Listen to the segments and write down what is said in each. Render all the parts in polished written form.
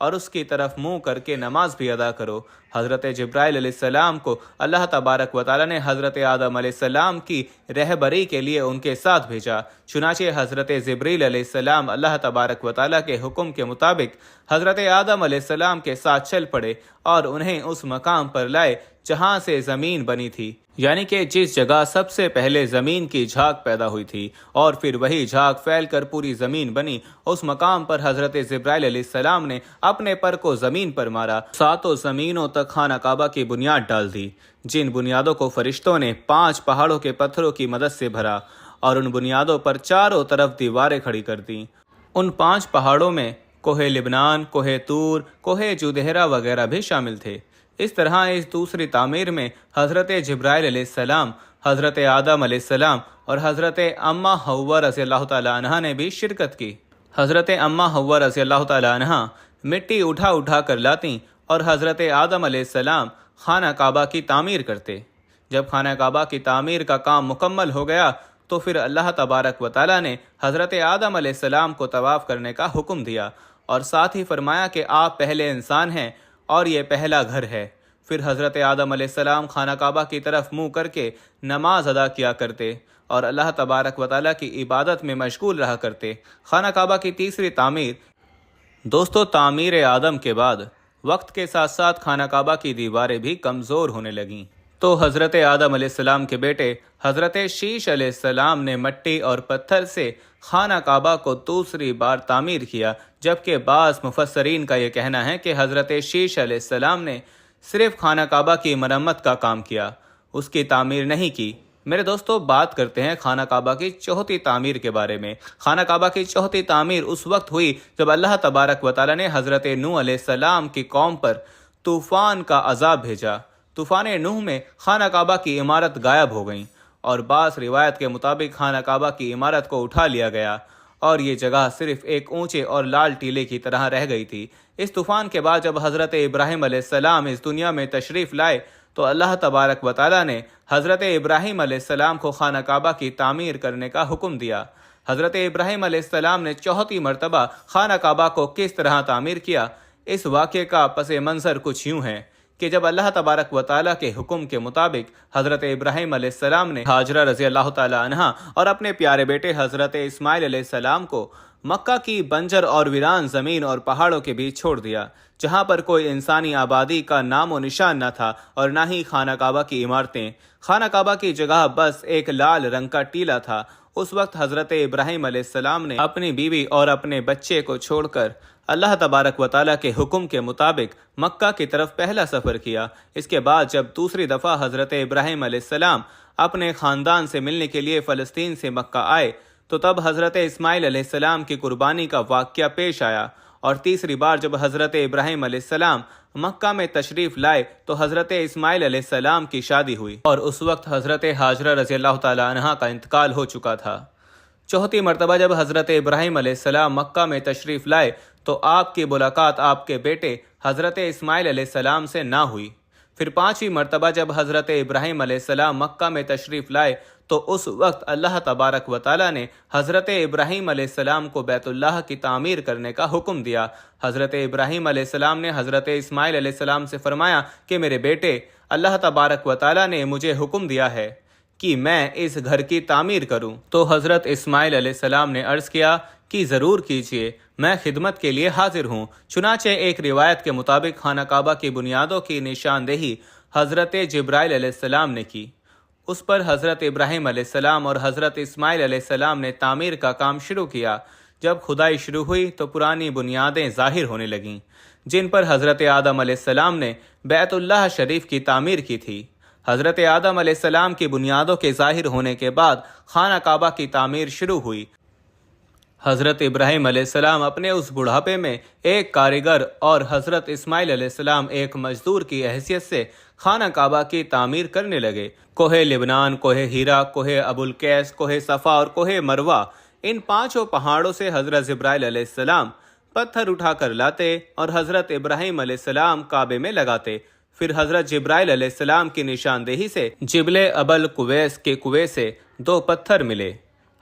اور اس کی طرف منہ کر کے نماز بھی ادا کرو۔ حضرت جبرائیل علیہ السلام کو اللہ تبارک و تعالیٰ نے حضرت آدم علیہ السلام کی رہبری کے لیے ان کے ساتھ بھیجا۔ چنانچہ حضرت جبرائیل علیہ السلام اللہ تبارک و تعالیٰ کے حکم کے مطابق حضرت آدم علیہ السلام کے ساتھ چل پڑے اور انہیں اس مقام پر لائے جہاں سے زمین بنی تھی، یعنی کہ جس جگہ سب سے پہلے زمین کی جھاگ پیدا ہوئی تھی، اور پھر وہی جھاگ پھیل کر پوری زمین بنی۔ اس مقام پر حضرت جبرائیل علیہ السلام نے اپنے پر کو زمین پر مارا، ساتوں زمینوں تک خانہ کعبہ کی بنیاد ڈال دی، جن بنیادوں کو فرشتوں نے 5 پہاڑوں کے پتھروں کی مدد سے بھرا اور ان بنیادوں پر چاروں طرف دیواریں کھڑی کر دیں۔ ان 5 پہاڑوں میں کوہ لبنان، کوہ طور، کوہ جودہرا وغیرہ بھی شامل تھے۔ اس طرح اس دوسری تعمیر میں حضرت جبرائیل علیہ السلام، حضرت آدم علیہ السلام اور حضرت اماں حوا رضی اللہ تعالی عنہا نے بھی شرکت کی۔ حضرت اماں حوا رضی اللہ تعالی عنہا مٹی اٹھا کر لاتی اور حضرت آدم علیہ السلام خانہ کعبہ کی تعمیر کرتے۔ جب خانہ کعبہ کی تعمیر کا کام مکمل ہو گیا تو پھر اللہ تبارک و تعالیٰ نے حضرت آدم علیہ السلام کو طواف کرنے کا حکم دیا اور ساتھ ہی فرمایا کہ آپ پہلے انسان ہیں اور یہ پہلا گھر ہے۔ پھر حضرت آدم علیہ السلام خانہ کعبہ کی طرف منہ کر کے نماز ادا کیا کرتے اور اللہ تبارک و تعالیٰ کی عبادت میں مشغول رہا کرتے۔ خانہ کعبہ کی تیسری تعمیر۔ دوستو، تعمیر آدم کے بعد وقت کے ساتھ ساتھ خانہ کعبہ کی دیواریں بھی کمزور ہونے لگیں، تو حضرت آدم علیہ السلام کے بیٹے حضرت شیش علیہ السلام نے مٹی اور پتھر سے خانہ کعبہ کو دوسری بار تعمیر کیا، جبکہ بعض مفسرین کا یہ کہنا ہے کہ حضرت شیش علیہ السلام نے صرف خانہ کعبہ کی مرمت کا کام کیا، اس کی تعمیر نہیں کی۔ میرے دوستو، بات کرتے ہیں خانہ کعبہ کی چوتھی تعمیر کے بارے میں۔ خانہ کعبہ کی چوتھی تعمیر اس وقت ہوئی جب اللہ تبارک و تعالیٰ نے حضرت نوح علیہ السلام کی قوم پر طوفان کا عذاب بھیجا۔ طوفان نوح میں خانہ کعبہ کی عمارت غائب ہو گئیں اور بعض روایت کے مطابق خانہ کعبہ کی عمارت کو اٹھا لیا گیا اور یہ جگہ صرف ایک اونچے اور لال ٹیلے کی طرح رہ گئی تھی۔ اس طوفان کے بعد جب حضرت ابراہیم علیہ السلام اس دنیا میں تشریف لائے تو اللہ تبارک و تعالیٰ نے حضرت ابراہیم علیہ السلام کو خانہ کعبہ کی تعمیر کرنے کا حکم دیا۔ حضرت ابراہیم علیہ السلام نے چوتھی مرتبہ خانہ کعبہ کو کس طرح تعمیر کیا، اس واقعے کا پس منظر کچھ یوں ہے کہ جب اللہ تبارک و تعالیٰ کے حکم کے مطابق حضرت ابراہیم علیہ السلام نے ہاجرہ رضی اللہ تعالی عنہا اور اپنے پیارے بیٹے حضرت اسماعیل علیہ السلام کو مکہ کی بنجر اور ویران زمین اور پہاڑوں کے بیچ چھوڑ دیا، جہاں پر کوئی انسانی آبادی کا نام و نشان نہ تھا اور نہ ہی خانہ کعبہ کی عمارتیں۔ خانہ کعبہ کی جگہ بس ایک لال رنگ کا ٹیلا تھا۔ اس وقت حضرت ابراہیم علیہ السلام نے اپنی بیوی اور اپنے بچے کو چھوڑ کر اللہ تبارک و تعالیٰ کے حکم کے مطابق مکہ کی طرف پہلا سفر کیا۔ اس کے بعد جب دوسری دفعہ حضرت ابراہیم علیہ السلام اپنے خاندان سے ملنے کے لیے فلسطین سے مکہ آئے تو تب حضرت اسماعیل علیہ السلام کی قربانی کا واقعہ پیش آیا، اور تیسری بار جب حضرت ابراہیم علیہ السلام مکہ میں تشریف لائے تو حضرت اسماعیل علیہ السلام کی شادی ہوئی اور اس وقت حضرت ہاجرہ رضی اللہ تعالی عنہا کا انتقال ہو چکا تھا۔ چوتھی مرتبہ جب حضرت ابراہیم علیہ السلام مکہ میں تشریف لائے تو آپ کی ملاقات آپ کے بیٹے حضرت اسماعیل علیہ السلام سے نہ ہوئی۔ پھر پانچویں مرتبہ جب حضرت ابراہیم علیہ السلام مکہ میں تشریف لائے تو اس وقت اللہ تبارک و تعالیٰ نے حضرت ابراہیم علیہ السلام کو بیت اللہ کی تعمیر کرنے کا حکم دیا۔ حضرت ابراہیم علیہ السلام نے حضرت اسماعیل علیہ السلام سے فرمایا کہ میرے بیٹے، اللہ تبارک و تعالیٰ نے مجھے حکم دیا ہے کہ میں اس گھر کی تعمیر کروں۔ تو حضرت اسماعیل علیہ السلام نے عرض کیا کہ ضرور کیجیے، میں خدمت کے لیے حاضر ہوں۔ چنانچہ ایک روایت کے مطابق خانہ کعبہ کی بنیادوں کی نشاندہی حضرت جبرائیل علیہ السلام نے کی۔ اس پر حضرت ابراہیم علیہ السلام اور حضرت اسماعیل علیہ السلام نے تعمیر کا کام شروع کیا۔ جب کھدائی شروع ہوئی تو پرانی بنیادیں ظاہر ہونے لگیں، جن پر حضرت آدم علیہ السلام نے بیت اللہ شریف کی تعمیر کی تھی۔ حضرت آدم علیہ السلام کی بنیادوں کے ظاہر ہونے کے بعد خانہ کعبہ کی تعمیر شروع ہوئی۔ حضرت ابراہیم علیہ السلام اپنے اس بڑھاپے میں ایک کاریگر اور حضرت اسماعیل علیہ السلام ایک مزدور کی حیثیت سے خانہ کعبہ کی تعمیر کرنے لگے۔ کوہ لبنان، کوہ ہیرا، کوہ ابو القیس، کوہ صفا اور کوہ مروہ، ان پانچوں پہاڑوں سے حضرت جبرائیل علیہ السلام پتھر اٹھا کر لاتے اور حضرت ابراہیم علیہ السلام کعبے میں لگاتے۔ پھر حضرت جبرائیل علیہ السلام کی نشاندہی سے جبل ابل کویس کے کنویں سے 2 پتھر ملے۔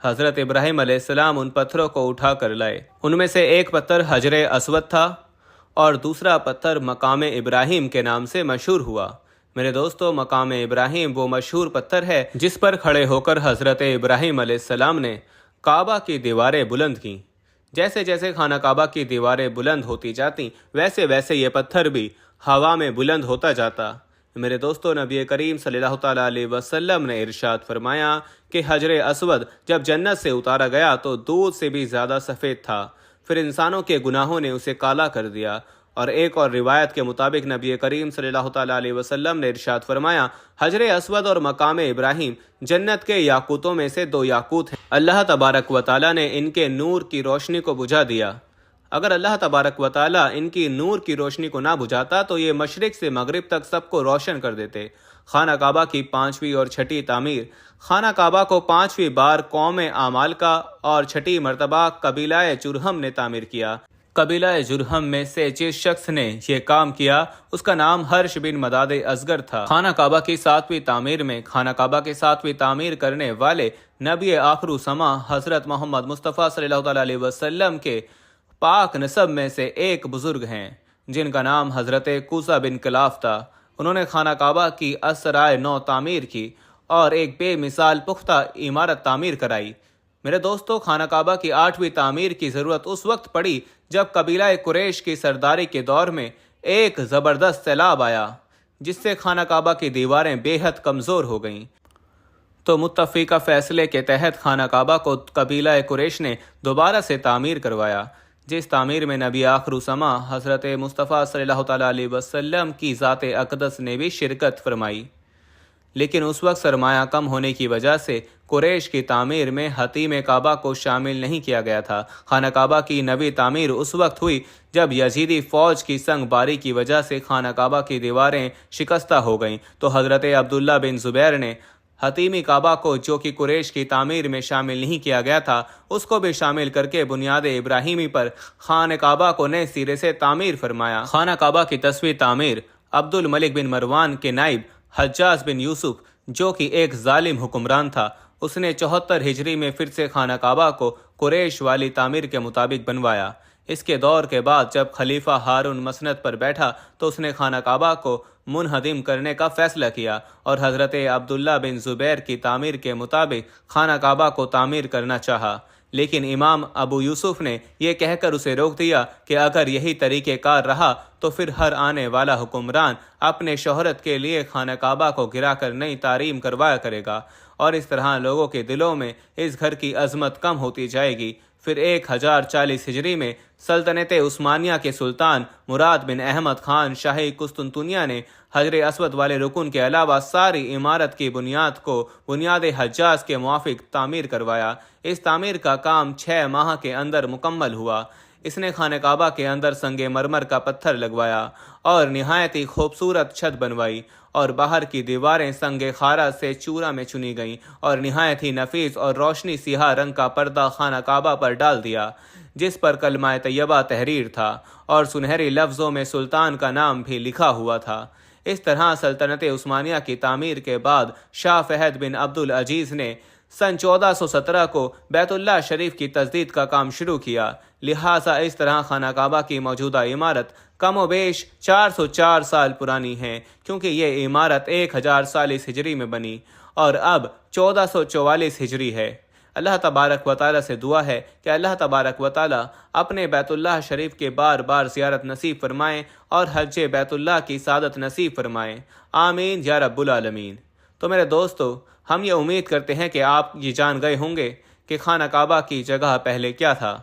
حضرت ابراہیم علیہ السلام ان پتھروں کو اٹھا کر لائے۔ ان میں سے ایک پتھر حجر اسود تھا اور دوسرا پتھر مقام ابراہیم کے نام سے مشہور ہوا۔ میرے دوستو، مقام ابراہیم وہ مشہور پتھر ہے جس پر کھڑے ہو کر حضرت ابراہیم علیہ السلام نے کعبہ کی دیواریں بلند کیں۔ جیسے جیسے خانہ کعبہ کی دیواریں بلند ہوتی جاتی ویسے ویسے یہ پتھر بھی ہوا میں بلند ہوتا جاتا۔ میرے دوستو، نبی کریم صلی اللہ تعالیٰ علیہ وسلم نے ارشاد فرمایا کہ حجر اسود جب جنت سے اتارا گیا تو دودھ سے بھی زیادہ سفید تھا، پھر انسانوں کے گناہوں نے اسے کالا کر دیا۔ اور ایک اور روایت کے مطابق نبی کریم صلی اللہ تعالیٰ علیہ وسلم نے ارشاد فرمایا، حجر اسود اور مقام ابراہیم جنت کے یاقوتوں میں سے 2 یاقوت ہیں۔ اللہ تبارک و تعالیٰ نے ان کے نور کی روشنی کو بجھا دیا۔ اگر اللہ تبارک و تعالیٰ ان کی نور کی روشنی کو نہ بجھاتا تو یہ مشرق سے مغرب تک سب کو روشن کر دیتے۔ خانہ کعبہ کی 5ویں اور 6ٹھی تعمیر۔ خانہ کعبہ کو 5ویں بار قوم عمالقہ اور 6ٹھی مرتبہ قبیلہ جرہم نے تعمیر کیا۔ قبیلہ جرہم میں سے جس شخص نے یہ کام کیا اس کا نام حرش بن مداد اصغر تھا۔ خانہ کعبہ کی 7ویں تعمیر میں خانہ کعبہ کی 7ویں تعمیر کرنے والے نبی آخر الزماں حضرت محمد مصطفیٰ صلی اللہ تعالیٰ علیہ وسلم کے پاک نسب میں سے ایک بزرگ ہیں جن کا نام حضرت کوثہ بن کلاف تھا۔ انہوں نے خانہ کعبہ کی اسرائے نو تعمیر کی اور ایک بے مثال پختہ عمارت تعمیر کرائی۔ میرے دوستو، خانہ کعبہ کی 8ویں تعمیر کی ضرورت اس وقت پڑی جب قبیلہ قریش کی سرداری کے دور میں ایک زبردست سیلاب آیا جس سے خانہ کعبہ کی دیواریں بے حد کمزور ہو گئیں۔ تو متفقہ فیصلے کے تحت خانہ کعبہ کو قبیلہ قریش نے دوبارہ سے تعمیر کروایا، جس تعمیر میں نبی آخر الزماں حضرت مصطفیٰ صلی اللہ تعالیٰ علیہ وسلم کی ذات اقدس نے بھی شرکت فرمائی۔ لیکن اس وقت سرمایہ کم ہونے کی وجہ سے قریش کی تعمیر میں حطیم کعبہ کو شامل نہیں کیا گیا تھا۔ خانہ کعبہ کی 9ویں تعمیر اس وقت ہوئی جب یزیدی فوج کی سنگ باری کی وجہ سے خانہ کعبہ کی دیواریں شکستہ ہو گئیں تو حضرت عبداللہ بن زبیر نے حطیمی کعبہ کو، جو کہ قریش کی تعمیر میں شامل نہیں کیا گیا تھا، اس کو بھی شامل کر کے بنیاد ابراہیمی پر خانہ کعبہ کو نئے سرے سے تعمیر فرمایا۔ خانہ کعبہ کی 10ویں تعمیر عبد الملک بن مروان کے نائب حجاج بن یوسف، جو کہ ایک ظالم حکمران تھا، اس نے 74 ہجری میں پھر سے خانہ کعبہ کو قریش والی تعمیر کے مطابق بنوایا۔ اس کے دور کے بعد جب خلیفہ ہارون مسند پر بیٹھا تو اس نے خانہ کعبہ کو منہدم کرنے کا فیصلہ کیا اور حضرت عبداللہ بن زبیر کی تعمیر کے مطابق خانہ کعبہ کو تعمیر کرنا چاہا، لیکن امام ابو یوسف نے یہ کہہ کر اسے روک دیا کہ اگر یہی طریقہ کار رہا تو پھر ہر آنے والا حکمران اپنے شہرت کے لیے خانہ کعبہ کو گرا کر نئی تعمیر کروایا کرے گا اور اس طرح لوگوں کے دلوں میں اس گھر کی عظمت کم ہوتی جائے گی۔ پھر 1040 ہجری میں سلطنت عثمانیہ کے سلطان مراد بن احمد خان شاہی قسطنطنیہ نے حجر اسود والے رکن کے علاوہ ساری عمارت کی بنیاد کو بنیاد حجاز کے موافق تعمیر کروایا۔ اس تعمیر کا کام 6 ماہ کے اندر مکمل ہوا۔ اس نے خانہ کعبہ کے اندر سنگ مرمر کا پتھر لگوایا اور نہایت ہی خوبصورت چھت بنوائی اور باہر کی دیواریں سنگ خارا سے چورا میں چنی گئیں اور نہایت ہی نفیس اور روشنی سیاہ رنگ کا پردہ خانہ کعبہ پر ڈال دیا جس پر کلمہ طیبہ تحریر تھا اور سنہری لفظوں میں سلطان کا نام بھی لکھا ہوا تھا۔ اس طرح سلطنت عثمانیہ کی تعمیر کے بعد شاہ فہد بن عبد العزیز نے سن 1417 کو بیت اللہ شریف کی تجدید کا کام شروع کیا، لہٰذا اس طرح خانہ کعبہ کی موجودہ عمارت کم و بیش 404 سال پرانی ہے، کیونکہ یہ عمارت 1040 ہجری میں بنی اور اب 1444 ہجری ہے۔ اللہ تبارک و تعالیٰ سے دعا ہے کہ اللہ تبارک و تعالیٰ اپنے بیت اللہ شریف کے بار بار زیارت نصیب فرمائیں اور حج بیت اللہ کی سعادت نصیب فرمائیں، آمین یا رب العالمین۔ تو میرے دوستو، ہم یہ امید کرتے ہیں کہ آپ یہ جان گئے ہوں گے کہ خانہ کعبہ کی جگہ پہلے کیا تھا۔